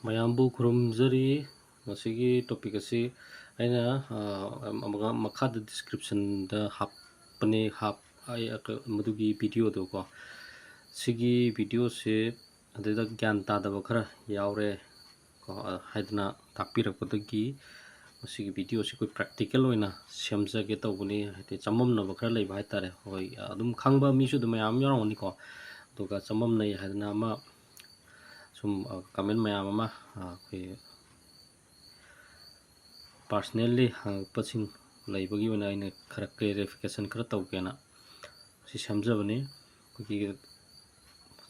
ꯃꯌꯥꯝꯕꯨ ꯈꯨꯔꯨꯝꯖꯔꯤ ꯉꯁꯤꯒꯤ ꯇꯣꯄꯤꯛ ꯑꯁꯤ ꯑꯩꯅ ꯃꯈꯥꯗ ꯗꯤꯁꯀ꯭ꯔꯤꯞꯁꯟꯗ ꯍꯥꯞꯄꯅꯦ ꯃꯗꯨꯒꯤ ꯚꯤꯗꯤꯑꯣꯗꯣ ꯀꯣ ꯁꯤꯒꯤ ꯚꯤꯗꯤꯑꯣꯁꯦ ꯑꯗꯨꯗ ꯒ꯭ꯌꯥꯟ ꯇꯥꯗꯕ ꯈꯔ ꯌꯥꯎꯔꯦ ꯀꯣ ꯍꯥꯏꯗꯅ ꯇꯥꯛꯄꯤꯔꯛꯄꯗꯒꯤ ꯃꯁꯤꯒꯤ ꯚꯤꯗꯤꯑꯣꯁꯤ ꯑꯩꯈꯣꯏ ꯄ꯭ꯔꯦꯛꯇꯤꯀꯦꯜ ꯑꯣꯏꯅ ꯁꯦꯝꯖꯒꯦ ꯇꯧꯕꯅꯤ ꯍꯥꯏꯗꯤ ꯆꯃꯝꯅꯕ ꯈꯔ ꯂꯩꯕ ꯍꯥꯏꯇꯥꯔꯦ ꯍꯣꯏ ꯑꯗꯨꯝ ꯈꯪꯕ ꯃꯤꯁꯨ ꯑꯗꯨꯝ ꯃꯌꯥꯝ ꯌꯥꯎꯔꯝꯒꯅꯤꯀꯣ ꯑꯗꯨꯒ ꯆꯃꯝꯅꯩ ꯍꯥꯏꯗꯅ ꯑꯃ ꯁꯨꯝ ꯀꯃꯦꯟ ꯃꯌꯥꯝ ꯑꯃ ꯑꯩꯈꯣꯏ ꯄꯥꯔꯁꯅꯦꯜꯂꯤ ꯍꯪꯉꯛꯄꯁꯤꯡ ꯂꯩꯕꯒꯤ ꯑꯣꯏꯅ ꯑꯩꯅ ꯈꯔ ꯀ꯭ꯂꯦꯔꯤꯐꯤꯀꯦꯁꯟ ꯈꯔ ꯇꯧꯒꯦꯅ ꯁꯤ ꯁꯦꯝꯖꯕꯅꯤ ꯑꯩꯈꯣꯏꯒꯤ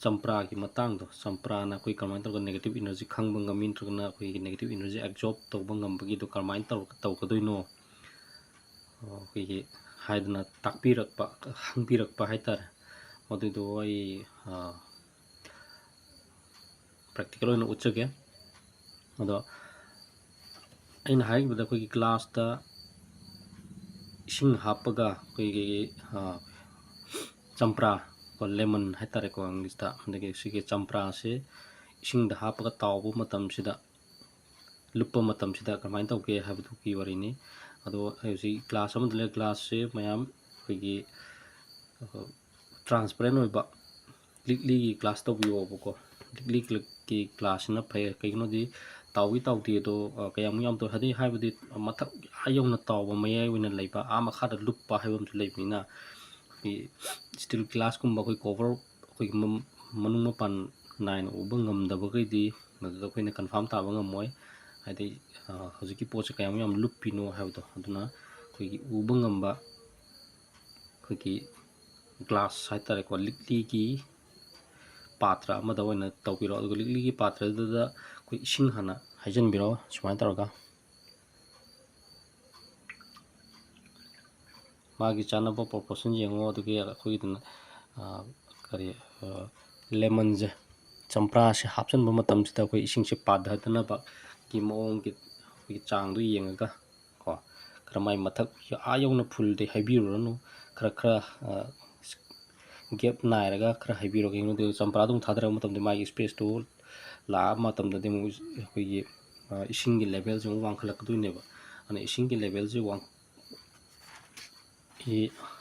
ꯆꯝꯄ꯭ꯔꯥꯒꯤ ꯃꯇꯥꯡꯗꯣ ꯆꯝꯄ꯭ꯔꯥꯅ ꯑꯩꯈꯣꯏ ꯀꯃꯥꯏꯅ ꯇꯧꯔꯒ ꯅꯦꯒꯦꯇꯤꯞ ꯏꯅꯔꯖꯤ ꯈꯪꯕ ꯉꯝꯃꯤ ꯅꯠꯇ꯭ꯔꯒꯅ ꯑꯩꯈꯣꯏꯒꯤ ꯅꯦꯒꯦꯇꯤꯞ ꯏꯅꯔꯖꯤ ꯑꯦꯕꯖꯣꯔꯕ ꯇꯧꯕ ꯉꯝꯕꯒꯤꯗꯣ ꯀꯔꯝꯍꯥꯏꯅ ꯇꯧꯒꯗꯣꯏꯅꯣ ꯑꯩꯈꯣꯏꯒꯤ ꯍꯥꯏꯗꯅ ꯇꯥꯛꯄꯤꯔꯛꯄ ꯍꯪꯕꯤꯔꯛꯄ ꯍꯥꯏꯇꯥꯔꯦ ꯃꯗꯨꯗꯣ ꯑꯩ ꯄ꯭ꯔꯦꯛꯇꯤꯀꯦꯜ ꯑꯣꯏꯅ ꯎꯠꯆꯒꯦ ꯑꯗꯣ ꯑꯩꯅ ꯍꯥꯏꯈꯤꯕꯗ ꯑꯩꯈꯣꯏꯒꯤ ꯒ꯭ꯂꯥꯁꯇ ꯏꯁꯤꯡ ꯍꯥꯞꯄꯒ ꯑꯩꯈꯣꯏꯒꯤ ꯆꯝꯄ꯭ꯔꯥ ꯂꯦꯃꯟ ꯍꯥꯏꯇꯥꯔꯦꯀꯣ ꯏꯪꯂꯤꯁꯇ ꯑꯗꯒꯤ ꯁꯤꯒꯤ ꯆꯝꯄ꯭ꯔꯥꯁꯦ ꯏꯁꯤꯡꯗ ꯍꯥꯞꯄꯒ ꯇꯥꯎꯕ ꯃꯇꯝꯁꯤꯗ ꯂꯨꯞꯄ ꯃꯇꯝꯁꯤꯗ ꯀꯃꯥꯏꯅ ꯇꯧꯒꯦ ꯍꯥꯏꯕꯗꯨꯒꯤ ꯋꯥꯔꯤꯅꯤ ꯑꯗꯣ ꯍꯧꯖꯤꯛ ꯒ꯭ꯂꯥꯁ ꯑꯃꯗ ꯂꯩ ꯒ꯭ꯂꯥꯁꯁꯦ ꯃꯌꯥꯝ ꯑꯩꯈꯣꯏꯒꯤ ꯇ꯭ꯔꯥꯟꯁꯄꯔꯦꯟ ꯑꯣꯏꯕ ꯂꯤꯛꯂꯤꯒꯤ ꯒ꯭ꯂꯥꯁ ꯇꯧꯕꯤꯌꯣꯕꯀꯣ ꯂꯤꯛꯂꯤꯒꯤ ꯒ꯭ꯂꯥꯁꯁꯤꯅ ꯐꯩ ꯀꯩꯒꯤꯅꯣꯗꯤ ꯇꯥꯎꯏ ꯇꯥꯎꯗꯦ ꯑꯗꯣ ꯀꯌꯥꯃꯨꯛ ꯌꯥꯝ ꯇꯧ ꯍꯥꯏꯕꯗꯤ ꯃꯊꯛ ꯌꯧꯅ ꯇꯥꯎꯕ ꯃꯌꯥꯏ ꯑꯣꯏꯅ ꯂꯩꯕ ꯃꯈꯥꯗ ꯂꯨꯞꯄ ꯍꯥꯏꯕ ꯑꯃꯁꯨ ꯂꯩꯕꯅꯤꯅ ꯑꯩꯈꯣꯏ ꯁ꯭ꯇꯤꯜ ꯒ꯭ꯂꯥꯁꯀꯨꯝꯕ ꯑꯩꯈꯣꯏ ꯀꯣꯚꯔ ꯑꯩꯈꯣꯏꯒꯤ ꯃꯅꯨꯡ ꯃꯄꯥꯟ ꯅꯥꯏꯅ ꯎꯕ ꯉꯝꯗꯕꯈꯩꯗꯤ ꯃꯗꯨꯗ ꯑꯩꯈꯣꯏꯅ ꯀꯟꯐꯥꯔꯝ ꯇꯥꯕ ꯉꯝꯃꯣꯏ ꯍꯥꯏꯗꯤ ꯍꯧꯖꯤꯛꯀꯤ ꯄꯣꯠꯁꯦ ꯀꯌꯥꯃꯨꯛ ꯌꯥꯝ ꯂꯨꯞꯄꯤꯅꯣ ꯍꯥꯏꯕꯗꯣ ꯑꯗꯨꯅ ꯑꯩꯈꯣꯏꯒꯤ ꯎꯕ ꯉꯝꯕ ꯑꯩꯈꯣꯏꯒꯤ ꯒ꯭ꯂꯥꯁ ꯍꯥꯏꯇꯥꯔꯦꯀꯣ ꯂꯤꯛꯂꯤꯒꯤ ꯄꯥꯇ꯭ꯔ ꯑꯃꯗ ꯑꯣꯏꯅ ꯇꯧꯕꯤꯔꯣ ꯑꯗꯨꯒ ꯂꯤꯛꯂꯤꯒꯤ ꯄꯥꯇ꯭ꯔꯗꯨꯗ ꯑꯩꯈꯣꯏ ꯏꯁꯤꯡ ꯍꯥꯟꯅ ꯍꯩꯖꯤꯟꯕꯤꯔꯣ ꯁꯨꯃꯥꯏꯅ ꯇꯧꯔꯒ ꯃꯥꯒꯤ ꯆꯥꯅꯕ ꯄ꯭ꯔꯣꯄꯣꯔꯁꯟ ꯌꯦꯡꯉꯣ ꯑꯗꯨꯒꯤ ꯑꯩꯈꯣꯏꯒꯤꯗꯨꯅ ꯀꯔꯤ ꯂꯦꯃꯟꯁꯦ ꯆꯝꯄ꯭ꯔꯥꯁꯦ ꯍꯥꯞꯆꯤꯟꯕ ꯃꯇꯝꯁꯤꯗ ꯑꯩꯈꯣই ꯏꯁꯤꯡꯁꯦ ꯄꯥꯊꯗꯅꯕꯒꯤ ꯃꯑꯣꯡꯒꯤ ꯑꯩꯈꯣꯏꯒꯤ ꯆꯥꯡꯗꯣ ꯌꯦꯡꯉꯒ ꯀꯣ ꯈꯔ ꯃꯥꯏ ꯃꯊꯛ ꯌꯧꯅ ꯐꯨꯜꯗꯤ ꯍꯩꯕꯤꯔꯨꯔꯅꯨ ꯈꯔ ꯒꯦꯞ ꯅꯥꯏꯔꯒ ꯈꯔ ꯍꯩꯕꯤꯔꯣ ꯀꯩꯒꯤꯅꯣꯗꯤ ꯆꯝꯄ꯭ꯔꯥꯗꯨ ꯑꯃꯨꯛ ꯊꯥꯗꯔꯕ ꯃꯇꯝꯗ ꯃꯥꯒꯤ ꯏꯁꯄꯦꯁꯇꯨ ꯂꯥꯛꯑ ꯃꯇꯝꯗꯗꯤ ꯑꯃꯨꯛ ꯑꯩꯈꯣꯏꯒꯤ ꯏꯁꯤꯡꯒꯤ ꯂꯦꯚꯦꯜꯁꯦ ꯑꯃꯨꯛ ꯋꯥꯡꯈꯠꯂꯛꯀꯗꯣꯏꯅꯦꯕ ꯑꯗꯨꯅ ꯏꯁꯤꯡꯒꯤ ꯂꯦꯚꯦꯜꯁꯦ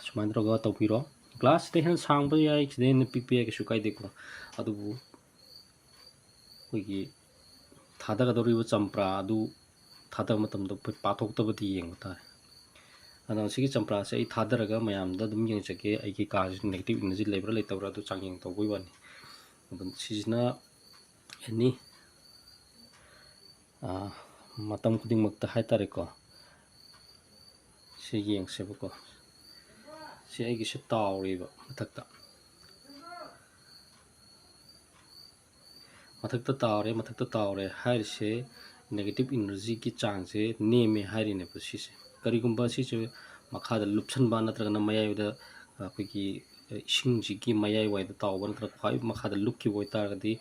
ꯁꯨꯃꯥꯏꯅ ꯇꯧꯔꯒ ꯇꯧꯕꯤꯔꯣ ꯒ꯭ꯂꯥꯁꯁꯤꯗ ꯍꯦꯟꯅ ꯁꯥꯡꯕ ꯌꯥꯏ ꯁꯤꯗ ꯍꯦꯟꯅ ꯄꯤꯛꯄ ꯌꯥꯏ ꯀꯩꯁꯨ ꯀꯥꯏꯗꯦꯀꯣ ꯑꯗꯨꯕꯨ ꯑꯩꯈꯣꯏꯒꯤ ꯊꯥꯗꯒꯗꯧꯔꯤꯕ ꯆꯝꯄ꯭ꯔꯥ ꯑꯗꯨ ꯊꯥꯗꯕ ꯃꯇꯝꯗ ꯑꯩꯈꯣꯏ ꯄꯥꯊꯣꯛꯇꯕꯗꯤ ꯌꯦꯡꯕ ꯇꯥꯔꯦ ꯑꯗꯣ ꯁꯤꯒꯤ ꯆꯝꯄ꯭ꯔꯥꯁꯦ ꯑꯩ ꯊꯥꯗꯔꯒ ꯃꯌꯥꯝꯗ ꯑꯗꯨꯝ ꯌꯦꯡꯖꯒꯦ ꯑꯩꯒꯤ ꯀꯥꯁꯤ ꯅꯦꯒꯦꯇꯤꯞ ꯏꯅꯔꯖꯤ ꯂꯩꯕ꯭ꯔꯥ ꯂꯩꯇꯕ꯭ꯔꯥ ꯑꯗꯨ ꯆꯥꯡꯌꯦꯡ ꯇꯧꯕꯒꯤ ꯋꯥꯅꯤ ꯑꯗꯨꯝ ꯁꯤꯁꯤꯅ ꯑꯦꯅꯤ ꯃꯇꯝ ꯈꯨꯗꯤꯡꯃꯛꯇ ꯍꯥꯏꯇꯥꯔꯦꯀꯣ ꯁꯤ ꯌꯦꯡꯁꯦꯕꯀꯣ ꯁꯤ ꯑꯩꯒꯤꯁꯦ ꯇꯥꯎꯔꯤꯕ ꯃꯊꯛꯇ ꯇꯥꯎꯔꯦ ꯍꯥꯏꯔꯤꯁꯦ ꯅꯦꯒꯦꯇꯤꯞ ꯏꯅꯔꯖꯤꯒꯤ ꯆꯥꯡꯁꯦ ꯅꯦꯝꯃꯦ ꯍꯥꯏꯔꯤꯅꯦꯕ ꯁꯤꯁꯦ ꯀꯔꯤꯒꯨꯝꯕ ꯁꯤꯁꯦ ꯃꯈꯥꯗ ꯂꯨꯞꯁꯟꯕ ꯅꯠꯇ꯭ꯔꯒꯅ ꯃꯌꯥꯏꯗ ꯑꯩꯈꯣꯏꯒꯤ ꯏꯁꯤꯡꯁꯤꯒꯤ ꯃꯌꯥꯏꯋꯥꯏꯗ ꯇꯥꯎꯕ ꯅꯠꯇ꯭ꯔꯒ ꯈ꯭ꯋꯥꯏ ꯃꯈꯥꯗ ꯂꯨꯞꯈꯤꯕ ꯑꯣꯏꯇꯥꯔꯒꯗꯤ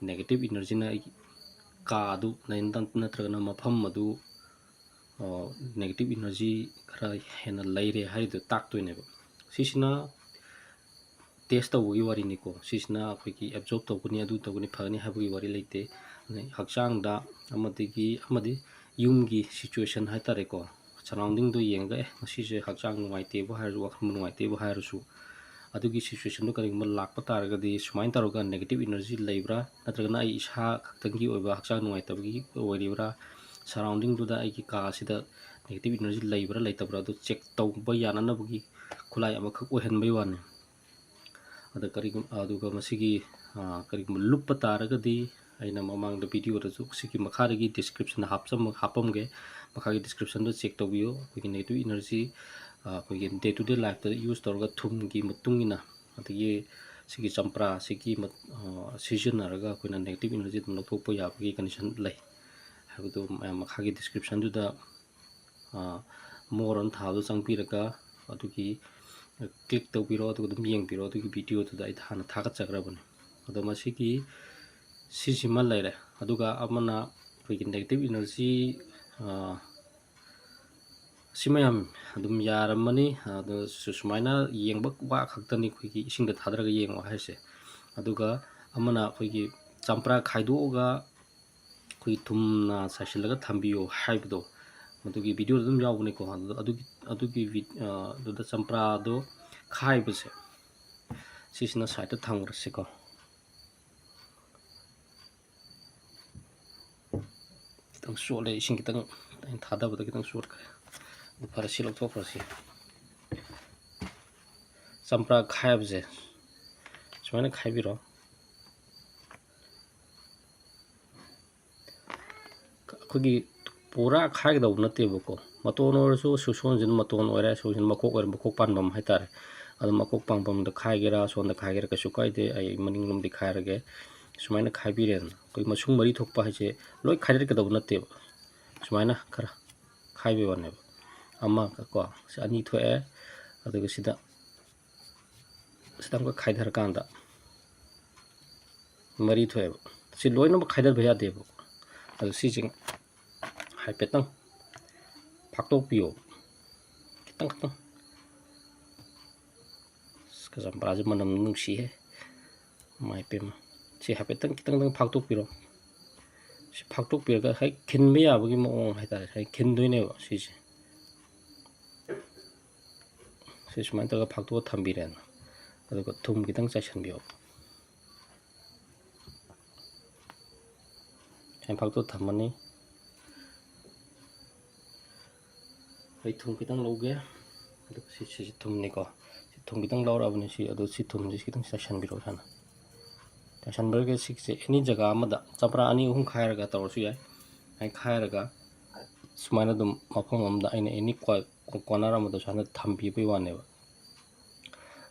ꯅꯦꯒꯦꯇꯤꯞ ꯏꯅꯔꯖꯤꯅ ꯑꯩꯒꯤ ꯀꯥ ꯑꯗꯨ ꯅꯠꯇ꯭ꯔꯒꯅ ꯃꯐꯝ ꯑꯗꯨ ꯅꯦꯒꯦꯇꯤꯞ ꯏꯅꯔꯖꯤ ꯈꯔ ꯍꯦꯟꯅ ꯂꯩꯔꯦ ꯍꯥꯏꯔꯤꯗꯣ ꯇꯥꯛꯇꯣꯏꯅꯦꯕ ꯁꯤꯁꯤꯅ ꯇꯦꯁ ꯇꯧꯕꯒꯤ ꯋꯥꯔꯤꯅꯤꯀꯣ ꯁꯤꯁꯤꯅ ꯑꯩꯈꯣꯏꯒꯤ ꯑꯦꯕꯖꯣꯔꯕ ꯇꯧꯒꯅꯤ ꯑꯗꯨ ꯇꯧꯒꯅꯤ ꯐꯒꯅꯤ ꯍꯥꯏꯕꯒꯤ ꯋꯥꯔꯤ ꯂꯩꯇꯦ ꯍꯛꯆꯥꯡꯗ ꯑꯃꯗꯤ ꯌꯨꯝꯒꯤ ꯁꯤꯆꯨꯋꯦꯁꯟ ꯍꯥꯏꯇꯥꯔꯦꯀꯣ ꯁꯔꯥꯎꯟꯗꯤꯡꯗꯨ ꯌꯦꯡꯉꯒ ꯉꯁꯤꯁꯦ ꯍꯛꯆꯥꯡ ꯅꯨꯡꯉꯥꯏꯇꯦꯕꯨ ꯍꯥꯏꯔꯁꯨ ꯋꯥꯈꯜ ꯅꯨꯡꯉꯥꯏꯇꯦꯕꯨ ꯍꯥꯏꯔꯁꯨ ꯑꯗꯨꯒꯤ ꯁꯤꯆꯨꯋꯦꯁꯟꯗꯨ ꯀꯔꯤꯒꯨꯝꯕ ꯂꯥꯛꯄ ꯇꯥꯔꯒꯗꯤ ꯁꯨꯃꯥꯏꯅ ꯇꯧꯔꯒ ꯅꯦꯒꯦꯇꯤꯞ ꯏꯅꯔꯖꯤ ꯂꯩꯕ꯭ꯔꯥ ꯅꯠꯇ꯭ꯔꯒꯅ ꯑꯩ ꯏꯁꯥ ꯈꯛꯇꯪꯒꯤ ꯑꯣꯏꯕ ꯍꯛꯆꯥꯡ ꯅꯨꯡꯉꯥꯏꯇꯕꯒꯤ ꯑꯣꯏꯔꯤꯕ꯭ꯔꯥ ꯁꯔꯥꯎꯟꯗꯤꯡꯗꯨꯗ ꯑꯩꯒꯤ ꯀꯥꯁꯤꯗ ꯅꯦꯒꯦꯇꯤꯞ ꯏꯅꯔꯖꯤ ꯂꯩꯕ꯭ꯔꯥ ꯂꯩꯇꯕ꯭ꯔꯥ ꯑꯗꯨ ꯆꯦꯛ ꯇꯧꯕ ꯌꯥꯅꯅꯕꯒꯤ ꯈꯨꯠꯂꯥꯏ ꯑꯃꯈꯛ ꯑꯣꯏꯍꯟꯕꯒꯤ ꯋꯥꯅꯤ ꯑꯗꯨꯒ ꯃꯁꯤꯒꯤ ꯀꯔꯤꯒꯨꯝꯕ ꯂꯨꯞꯄ ꯇꯥꯔꯒꯗꯤ ꯑꯩꯅ ꯃꯃꯥꯡꯗ ꯚꯤꯗꯤꯑꯣꯗꯁꯨ ꯁꯤꯒꯤ ꯃꯈꯥꯗꯒꯤ ꯗꯤꯁꯀ꯭ꯔꯤꯞꯁꯟꯗ ꯍꯥꯞꯄꯝꯒꯦ ꯃꯈꯥꯒꯤ ꯗꯤꯁꯀ꯭ꯔꯤꯞꯁꯟꯗꯣ ꯆꯦꯛ ꯇꯧꯕꯤꯌꯨ ꯑꯩꯈꯣꯏꯒꯤ ꯅꯦꯒꯦꯇꯤꯞ ꯏꯅꯔꯖꯤ ꯑꯩꯈꯣꯏꯒꯤ ꯗꯦ ꯇꯨ ꯗꯦ ꯂꯥꯏꯐꯇ ꯌꯨꯁ ꯇꯧꯔꯒ ꯊꯨꯝꯒꯤ ꯃꯇꯨꯡ ꯏꯟꯅ ꯑꯗꯒꯤ ꯁꯤꯒꯤ ꯆꯝꯄ꯭ꯔꯥ ꯁꯤꯒꯤ ꯁꯤꯖꯤꯟꯅꯔꯒ ꯑꯩꯈꯣꯏꯅ ꯅꯦꯒꯦꯇꯤꯞ ꯏꯅꯔꯖꯤ ꯑꯗꯨꯝ ꯂꯧꯊꯣꯛꯄ ꯌꯥꯕꯒꯤ ꯀꯟꯗꯤꯁꯟ ꯂꯩ ꯍꯥꯏꯕꯗꯨ ꯃꯈꯥꯒꯤ ꯗꯤꯁꯀ꯭ꯔꯤꯞꯁꯟꯗꯨꯗ ꯃꯣꯔ ꯑꯅ ꯊꯥꯕꯗꯣ ꯆꯪꯕꯤꯔꯒ ꯑꯗꯨꯒꯤ ꯀ꯭ꯂꯤꯛ ꯇꯧꯕꯤꯔꯣ ꯑꯗꯨꯒ ꯑꯗꯨꯝ ꯌꯦꯡꯕꯤꯔꯣ ꯑꯗꯨꯒꯤ ꯚꯤꯗꯤꯑꯣꯗꯨꯗ ꯑꯩ ꯍꯥꯟꯅ ꯊꯥꯒꯠꯆꯈ꯭ꯔꯕꯅꯤ ꯑꯗꯣ ꯃꯁꯤꯒꯤ ꯁꯤꯁꯤꯃ ꯂꯩꯔꯦ ꯑꯗꯨꯒ ꯑꯃꯅ ꯑꯩꯈꯣꯏꯒꯤ ꯅꯦꯒꯦꯇꯤꯞ ꯏꯅꯔꯖꯤ ꯁꯤ ꯃꯌꯥꯝ ꯑꯗꯨꯝ ꯌꯥꯔꯝꯃꯅꯤ ꯑꯗꯣ ꯁꯨꯃꯥꯏꯅ ꯌꯦꯡꯕ ꯋꯥ ꯈꯛꯇꯅꯤ ꯑꯩꯈꯣꯏꯒꯤ ꯏꯁꯤꯡꯗ ꯊꯥꯗꯔꯒ ꯌꯦꯡꯉꯣ ꯍꯥꯏꯁꯦ ꯑꯗꯨꯒ ꯑꯃꯅ ꯑꯩꯈꯣꯏꯒꯤ ꯆꯝꯄ꯭ꯔꯥ ꯈꯥꯏꯗꯣꯛꯑꯒ ꯑꯩꯈꯣꯏꯒꯤ ꯊꯨꯝꯅ ꯆꯥꯏꯁꯤꯜꯂꯒ ꯊꯝꯕꯤꯌꯣ ꯍꯥꯏꯕꯗꯣ ꯃꯗꯨꯒꯤ ꯚꯤꯗꯤꯑꯣꯗ ꯑꯗꯨꯝ ꯌꯥꯎꯕꯅꯤꯀꯣ ꯑꯗꯨꯗ ꯆꯝꯄ꯭ꯔꯥꯗꯣ ꯈꯥꯏꯕꯁꯦ ꯁꯤꯁꯤꯅ ꯁꯥꯏꯗꯇ ꯊꯝꯈ꯭ꯔꯁꯤꯀꯣ ꯈꯤꯇꯪ ꯆꯣꯠꯂꯦ ꯏꯁꯤꯡ ꯈꯤꯇꯪ ꯑꯩꯅ ꯊꯥꯗꯕꯗ ꯈꯤꯇꯪ ꯆꯣꯠꯈ꯭ꯔꯦ ꯑꯗꯨ ꯐꯔꯦ ꯁꯤ ꯂꯧꯊꯣꯛꯈ꯭ꯔꯁꯤ ꯆꯝꯄ꯭ꯔꯥ ꯈꯥꯏꯕꯁꯦ ꯁꯨꯃꯥꯏꯅ ꯈꯥꯏꯕꯤꯔꯣ ꯑꯩꯈꯣꯏꯒꯤ ꯄꯨꯔꯥ ꯈꯥꯏꯒꯗꯧꯕ ꯅꯠꯇꯦꯕꯀꯣ ꯃꯇꯣꯟ ꯑꯣꯏꯔꯁꯨ ꯁꯣꯟꯁꯤꯅ ꯃꯇꯣꯟ ꯑꯣꯏꯔꯦ ꯁꯣꯝꯁꯤꯅ ꯃꯀꯣꯛ ꯑꯣꯏꯔꯦ ꯃꯀꯣꯛ ꯄꯥꯟꯐꯝ ꯍꯥꯏꯇꯥꯔꯦ ꯑꯗꯨ ꯃꯀꯣꯛ ꯄꯥꯟꯐꯝꯗ ꯈꯥꯏꯒꯦꯔꯥ ꯁꯣꯝꯗ ꯈꯥꯏꯒꯦꯔꯥ ꯀꯩꯁꯨ ꯀꯥꯏꯗꯦ ꯑꯩ ꯃꯅꯤꯡꯂꯣꯝꯗꯤ ꯈꯥꯏꯔꯒꯦ ꯁꯨꯃꯥꯏꯅ ꯈꯥꯏꯕꯤꯔꯦꯗꯅ ꯑꯩꯈꯣꯏ ꯃꯁꯨꯡ ꯃꯔꯤ ꯊꯣꯛꯄ ꯍꯥꯏꯁꯦ ꯂꯣꯏ ꯈꯥꯏꯗꯠꯀꯗꯧꯕ ꯅꯠꯇꯦꯕ ꯁꯨꯃꯥꯏꯅ ꯈꯔ ꯈꯥꯏꯕꯩ ꯋꯥꯅꯦꯕ ꯑꯃꯒꯀꯣ ꯁꯤ ꯑꯅꯤ ꯊꯣꯛꯑꯦ ꯑꯗꯨꯒ ꯁꯤꯗ ꯑꯃꯨꯛꯀ ꯈꯥꯏꯊꯔꯀꯥꯟꯗ ꯃꯔꯤ ꯊꯣꯛꯑꯦꯕ ꯁꯤ ꯂꯣꯏꯅꯃꯛ ꯈꯥꯏꯗꯠꯄ ꯌꯥꯗꯦꯕ ꯑꯗꯨ ꯁꯤꯁꯦ ꯍꯥꯏꯐꯦꯠꯇꯪ ꯐꯥꯛꯇꯣꯛꯄꯤꯌꯣ ꯈꯤꯇꯪ ꯆꯝꯄ꯭ꯔꯥꯁꯦ ꯃꯅꯝ ꯅꯨꯡꯁꯤꯍꯦ ꯃꯥꯏ ꯄꯦꯝꯃ ꯁꯤ ꯍꯥꯏꯐꯦꯠꯇꯪ ꯈꯤꯇꯪ ꯐꯥꯛꯇꯣꯛꯄꯤꯔꯣ ꯁꯤ ꯐꯥꯛꯇꯣꯛꯄꯤꯔꯒ ꯍꯦꯛ ꯈꯤꯟꯕ ꯌꯥꯕꯒꯤ ꯃꯑꯣꯡ ꯍꯥꯏꯇꯥꯔꯦ ꯍꯦꯛ ꯈꯤꯟꯗꯣꯏꯅꯦꯕ ꯁꯤꯁꯦ ꯁꯤ ꯁꯨꯃꯥꯏꯅ ꯇꯧꯔꯒ ꯐꯥꯛꯇꯣꯛꯑ ꯊꯝꯕꯤꯔꯦꯅ ꯑꯗꯨꯒ ꯊꯨꯝ ꯈꯤꯇꯪ ꯆꯥꯏꯁꯤꯟꯕꯤꯌꯣ ꯁꯨꯃꯥꯏꯅ ꯐꯥꯛꯇꯣꯛꯑ ꯊꯝꯃꯅꯤ ꯑꯩ ꯊꯨꯝ ꯈꯤꯇꯪ ꯂꯧꯒꯦ ꯑꯗꯨꯒ ꯁꯤꯁꯤ ꯊꯨꯝꯅꯤꯀꯣ ꯁꯤ ꯊꯨꯝ ꯈꯤꯇꯪ ꯂꯧꯔꯛꯑꯕꯅꯤ ꯁꯤ ꯊꯨꯝꯁꯤ ꯈꯤꯇꯪ ꯆꯥꯏꯁꯤꯟꯕꯤꯔꯣ ꯍꯥꯟꯅ ꯆꯥꯏꯁꯤꯟꯕꯤꯔꯒ ꯁꯤꯁꯦ ꯑꯦꯅꯤ ꯖꯒꯥ ꯑꯃꯗ ꯆꯝꯄ꯭ꯔꯥ 2-3 ꯈꯥꯏꯔꯒ ꯇꯧꯔꯁꯨ ꯌꯥꯏ ꯑꯩ ꯈꯥꯏꯔꯒ ꯁꯨꯃꯥꯏꯅ ꯑꯗꯨꯝ ꯃꯐꯝ ꯑꯃꯗ ꯑꯩꯅ ꯑꯦꯅꯤ ꯀꯣꯅꯔ ꯑꯃꯗ ꯁꯨꯃꯥꯏꯅ ꯊꯝꯕꯤꯕꯩ ꯋꯥꯅꯦꯕ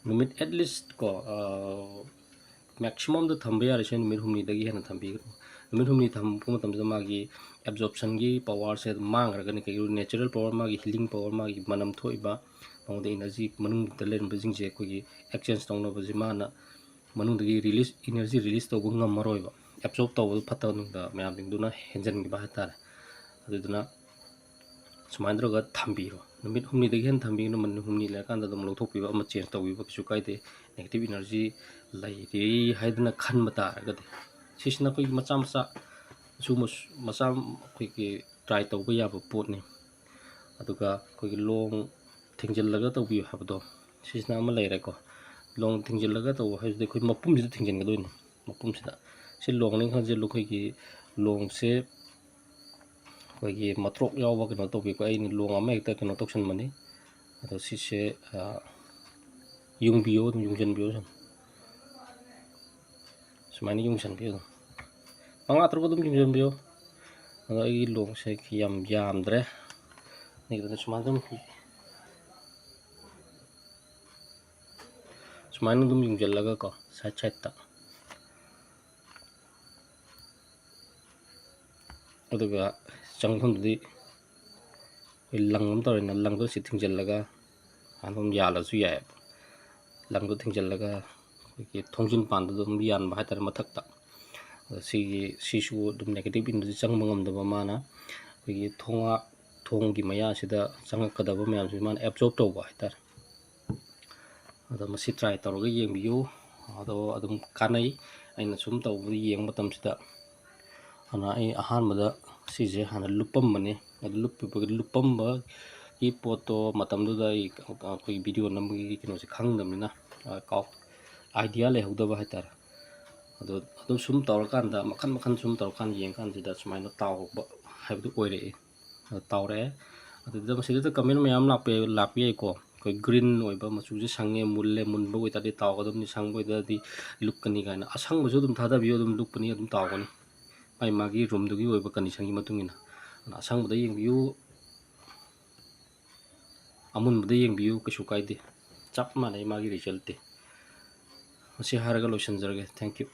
ꯅꯨꯃꯤꯠ ꯑꯦꯠꯂꯤꯁ ꯀꯣ ꯃꯦꯛꯁꯤꯃꯝꯗ ꯊꯝꯕ ꯌꯥꯔꯤꯁꯦ ꯅꯨꯃꯤꯠ 5ꯗꯒꯤ ꯍꯦꯟꯅ ꯊꯝꯕꯤꯒꯅꯨ ꯅꯨꯃꯤꯠ 5 ꯊꯝꯕ ꯃꯇꯝꯗ ꯃꯥꯒꯤ ꯑꯦꯕꯖꯣꯔꯞꯁꯟꯒꯤ ꯄꯋꯥꯔꯁꯦ ꯑꯗꯨꯝ ꯃꯥꯡꯈ꯭ꯔꯒꯅꯤ ꯀꯩꯒꯤꯅꯣ ꯅꯦꯆꯔꯦꯜ ꯄꯋꯥꯔ ꯃꯥꯒꯤ ꯍꯤꯂꯤꯡ ꯄꯋꯥꯔ ꯃꯥꯒꯤ ꯃꯅꯝ ꯊꯣꯛꯏꯕ ꯃꯉꯣꯟꯗ ꯏꯅꯔꯖꯤ ꯃꯅꯨꯡꯗ ꯂꯩꯔꯝꯕꯁꯤꯡꯁꯦ ꯑꯩꯈꯣꯏꯒꯤ ꯑꯦꯛꯆꯦꯟꯖ ꯇꯧꯅꯕꯁꯦ ꯃꯥꯅ ꯃꯅꯨꯡꯗꯒꯤ ꯏꯅꯔꯖꯤ ꯔꯤꯂꯤꯁ ꯇꯧꯕ ꯉꯝꯃꯔꯣꯏꯕ ꯑꯦꯕꯖꯣꯔꯞ ꯇꯧꯕꯗ ꯐꯠꯇꯕ ꯃꯌꯥꯝꯁꯤꯡꯗꯨꯅ ꯍꯦꯟꯖꯟꯈꯤꯕ ꯍꯥꯏꯇꯥꯔꯦ ꯑꯗꯨꯗꯨꯅ ꯁꯨꯃꯥꯏꯅ ꯇꯧꯔꯒ ꯊꯝꯕꯤꯔꯣ ꯅꯨꯃꯤꯠ 5ꯗꯒꯤ ꯍꯦꯟꯅ ꯊꯝꯕꯤꯒꯅꯨ ꯅꯨꯃꯤꯠ 5 ꯂꯩꯔꯀꯥꯟꯗ ꯑꯗꯨꯝ ꯂꯧꯊꯣꯛꯄꯤꯕ ꯑꯃ ꯆꯦꯟꯖ ꯇꯧꯕꯤꯕ ꯀꯩꯁꯨ ꯀꯥꯏꯗꯦ ꯅꯦꯒꯦꯇꯤꯞ ꯏꯅꯔꯖꯤ ꯂꯩꯔꯤ ꯍꯥꯏꯗꯅ ꯈꯟꯕ ꯇꯥꯔꯒꯗꯤ ꯁꯤꯁꯤꯅ ꯑꯩꯈꯣꯏꯒꯤ ꯃꯆꯥ ꯑꯩꯈꯣꯏꯒꯤ ꯇ꯭ꯔꯥꯏ ꯇꯧꯕ ꯌꯥꯕ ꯄꯣꯠꯅꯤ ꯑꯗꯨꯒ ꯑꯩꯈꯣꯏꯒꯤ ꯂꯣꯡ ꯊꯤꯡꯖꯤꯜꯂꯒ ꯇꯧꯕꯤꯌꯨ ꯍꯥꯏꯕꯗꯣ ꯁꯤꯁꯤꯅ ꯑꯃ ꯂꯩꯔꯦꯀꯣ ꯂꯣꯡ ꯊꯤꯡꯖꯤꯜꯂꯒ ꯇꯧꯕ ꯍꯥꯏꯕꯁꯤꯗꯤ ꯑꯩꯈꯣꯏ ꯃꯄꯨꯝꯁꯤꯗ ꯊꯤꯡꯖꯤꯟꯒꯗꯣꯏꯅꯤ ꯃꯄꯨꯝꯁꯤꯗ ꯁꯤ ꯂꯣꯡꯅꯤ ꯈꯪꯖꯤꯜꯂꯨ ꯑꯩꯈꯣꯏꯒꯤ ꯂꯣꯡꯁꯦ ꯑꯩꯈꯣꯏꯒꯤ ꯃꯇ꯭ꯔꯣꯛ ꯌꯥꯎꯕ ꯀꯩꯅꯣ ꯇꯧꯕꯤꯀꯣ ꯑꯩꯅ ꯂꯣꯡ ꯑꯃ ꯍꯦꯛꯇ ꯀꯩꯅꯣ ꯇꯧꯁꯟꯕꯅꯤ ꯑꯗꯣ ꯁꯤꯁꯦ ꯌꯨꯡꯕꯤꯌꯣ ꯑꯗꯨꯝ ꯌꯨꯡꯁꯤꯟꯕꯤꯌꯣ ꯁꯨꯃꯥꯏꯅ ꯌꯨꯡꯁꯟꯕꯤꯌꯣ ꯑꯗꯨꯝ 5-6 ꯑꯗꯨꯝ ꯌꯨꯡꯁꯤꯟꯕꯤꯌꯣ ꯑꯗꯣ ꯑꯩꯒꯤ ꯂꯣꯡꯁꯦ ꯌꯥꯝ ꯌꯥꯝꯗ꯭ꯔꯦ ꯁꯨꯃꯥꯏꯅ ꯑꯗꯨꯝ ꯌꯨꯡꯁꯤꯜꯂꯒꯀꯣ ꯁꯥꯏꯗꯇ ꯑꯗꯨꯒ ꯆꯪꯐꯝꯗꯨꯗꯤ ꯑꯩꯈꯣꯏ ꯂꯪ ꯑꯃ ꯇꯧꯔꯦꯅ ꯂꯪꯗꯣ ꯁꯤ ꯊꯤꯡꯖꯤꯜꯂꯒ ꯑꯗꯨꯝ ꯌꯥꯜꯂꯁꯨ ꯌꯥꯏꯑꯕ ꯂꯪꯗꯣ ꯊꯤꯡꯖꯤꯜꯂꯒ ꯑꯩꯈꯣꯏꯒꯤ ꯊꯣꯡꯖꯤꯟ ꯄꯥꯟꯗꯨꯗ ꯑꯗꯨꯝ ꯌꯥꯟꯕ ꯍꯥꯏꯇꯥꯔꯦ ꯃꯊꯛꯇ ꯑꯗꯣ ꯁꯤꯁꯨ ꯑꯗꯨꯝ ꯅꯦꯒꯦꯇꯤꯞ ꯏꯅꯔꯖꯤ ꯆꯪꯕ ꯉꯝꯗꯕ ꯃꯥꯅ ꯑꯩꯈꯣꯏꯒꯤ ꯊꯣꯡꯒꯤ ꯃꯌꯥꯁꯤꯗ ꯆꯪꯉꯛꯀꯗꯕ ꯃꯌꯥꯝꯁꯤ ꯃꯥꯅ ꯑꯦꯕꯖꯣꯔꯞ ꯇꯧꯕ ꯍꯥꯏꯇꯥꯔꯦ ꯑꯗꯣ ꯃꯁꯤ ꯇ꯭ꯔꯥꯏ ꯇꯧꯔꯒ ꯌꯦꯡꯕꯤꯌꯨ ꯑꯗꯣ ꯑꯗꯨꯝ ꯀꯥꯟꯅꯩ ꯑꯩꯅ ꯁꯨꯝ ꯇꯧꯕꯗ ꯌꯦꯡꯕ ꯃꯇꯝꯁꯤꯗ ꯑꯩ ꯑꯍꯥꯟꯕꯗ ꯁꯤꯁꯦ ꯍꯥꯟꯅ ꯂꯨꯞꯄꯝꯕꯅꯤ ꯑꯗꯨ ꯂꯨꯞꯄꯝꯕꯒꯤ ꯄꯣꯠꯇꯣ ꯃꯇꯝꯗꯨꯗ ꯑꯩꯈꯣꯏꯒꯤ ꯚꯤꯗꯤꯑꯣ ꯅꯝꯕꯒꯤ ꯀꯩꯅꯣꯁꯦ ꯈꯪꯗꯕꯅꯤꯅ ꯑꯥꯏꯗꯤꯌꯥ ꯂꯩꯍꯧꯗꯕ ꯍꯥꯏꯇꯥꯔꯦ ꯑꯗꯣ ꯑꯗꯨꯝ ꯁꯨꯝ ꯇꯧꯔꯀꯥꯟꯗ ꯃꯈꯟ ꯁꯨꯝ ꯇꯧꯔꯀꯥꯟꯗ ꯌꯦꯡꯀꯥꯟꯁꯤꯗ ꯁꯨꯃꯥꯏꯅ ꯇꯥꯎꯕ ꯍꯥꯏꯕꯗꯨ ꯑꯣꯏꯔꯛꯏ ꯇꯥꯎꯔꯛꯑꯦ ꯑꯗꯨꯗ ꯃꯁꯤꯗ ꯀꯃꯦꯟ ꯃꯌꯥꯝ ꯂꯥꯛꯄ ꯌꯥꯏꯀꯣ ꯑꯩꯈꯣꯏ ꯒ꯭ꯔꯤꯟ ꯑꯣꯏꯕ ꯃꯆꯨꯁꯦ ꯁꯪꯉꯦ ꯃꯨꯟꯕ ꯑꯣꯏꯇꯥꯔꯗꯤ ꯇꯥꯎꯒꯗꯕꯅꯤ ꯁꯪꯕ ꯑꯣꯏꯇꯥꯔꯗꯤ ꯂꯨꯞꯀꯅꯤ ꯀꯥꯏꯅ ꯑꯁꯪꯕꯁꯨ ꯑꯗꯨꯝ ꯊꯥꯗꯕꯤꯌꯨ ꯑꯗꯨꯝ ꯂꯨꯞꯀꯅꯤ ꯑꯗꯨꯝ ꯇꯥꯎꯒꯅꯤ ꯃꯥꯒꯤ ꯔꯨꯝꯗꯨꯒꯤ ꯑꯣꯏꯕ ꯀꯟꯗꯤꯁꯟꯒꯤ ꯃꯇꯨꯡ ꯏꯟꯅ ꯑꯁꯪꯕꯗ ꯌꯦꯡꯕꯤꯌꯨ ꯑꯃꯨꯟꯕꯗ ꯌꯦꯡꯕꯤꯌꯨ ꯀꯩꯁꯨ ꯀꯥꯏꯗꯦ ꯆꯞ ꯃꯥꯟꯅꯩ ꯃꯥꯒꯤ ꯔꯤꯖꯜꯇꯤ ꯃꯁꯤ ꯍꯥꯏꯔꯒ ꯂꯣꯏꯁꯤꯟꯖꯔꯒꯦ ꯊꯦꯡꯛ ꯌꯨ